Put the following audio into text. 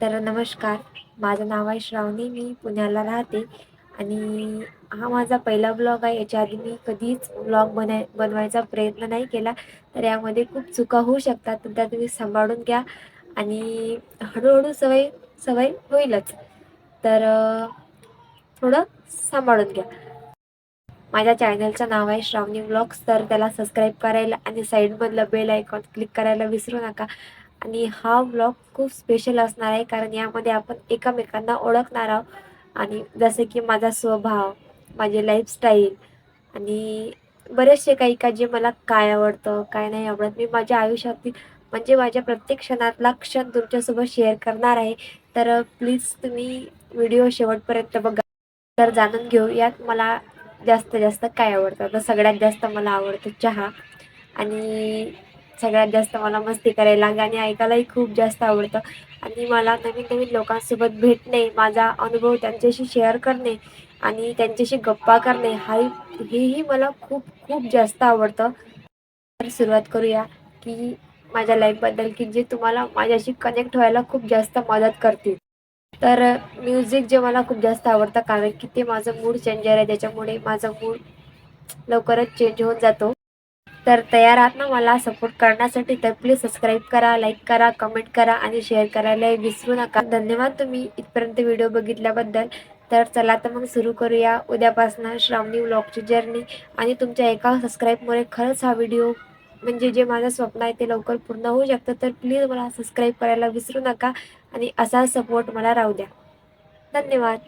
तर नमस्कार, माझं नाव आहे श्रावणी. मी पुण्याला राहते आणि हा माझा पहिला ब्लॉग आहे. याच्या आधी मी कधीच ब्लॉग बनवायचा प्रयत्न नाही केला. तर यामध्ये खूप चुका होऊ शकतात, तर त्या तुम्ही सांभाळून घ्या आणि हळूहळू सवय सवय होईलच. तर थोडं सांभाळून घ्या. माझ्या चॅनलचं नाव आहे श्रावणी व्लॉग्स. तर त्याला सबस्क्राईब करायला आणि साईडमधलं बेल आयकॉन क्लिक करायला विसरू नका. आणि हा व्लॉग खूप स्पेशल असणार आहे, कारण यामध्ये आपण एकमेकांना ओळखणार आहोत आणि जसे की माझा स्वभाव, माझी लाईफस्टाईल आणि बरेचसे काही का जे मला काय आवडतं काय नाही आवडत, मी माझ्या आयुष्यातील म्हणजे माझ्या प्रत्येक क्षणातला क्षण तुमच्यासोबत शेअर करणार आहे. तर प्लीज तुम्ही व्हिडिओ शेवटपर्यंत बघा. तर जाणून घेऊयात मला जास्तीत जास्त काय आवडतं. तर सगळ्यात जास्त मला आवडतं चहा आणि सगळ्यात जास्त मला मस्ती करायला, गाणी ऐकायलाही खूप जास्त आवडतं आणि मला नवीन नवीन लोकांसोबत भेटणे, माझा अनुभव त्यांच्याशी शेअर करणे आणि त्यांच्याशी गप्पा करणे हेही मला खूप खूप जास्त आवडतं. तर सुरुवात करूया की माझ्या लाईफबद्दल की जे तुम्हाला माझ्याशी कनेक्ट व्हायला खूप जास्त मदत करतील. तर म्युझिक जे मला खूप जास्त आवडतं, कारण की ते माझं मूड चेंजर आहे. त्याच्यामुळे माझा मूड लवकरच चेंज होऊन जातो. तर तयार आहात ना मला सपोर्ट करण्यासाठी? तर प्लीज सबस्क्राईब करा, लाईक करा, कमेंट करा आणि शेअर करायला विसरू नका. धन्यवाद तुम्ही इथपर्यंत व्हिडिओ बघितल्याबद्दल. तर चला तर मग सुरू करूया उद्यापासून श्रावणी व्लॉगची जर्नी. आणि तुमच्या एका सबस्क्राईबमुळे खरंच हा व्हिडिओ म्हणजे जे माझं स्वप्न आहे ते लवकर पूर्ण होऊ शकतं. तर प्लीज मला सबस्क्राईब करायला विसरू नका आणि असा सपोर्ट मला राहू द्या. धन्यवाद.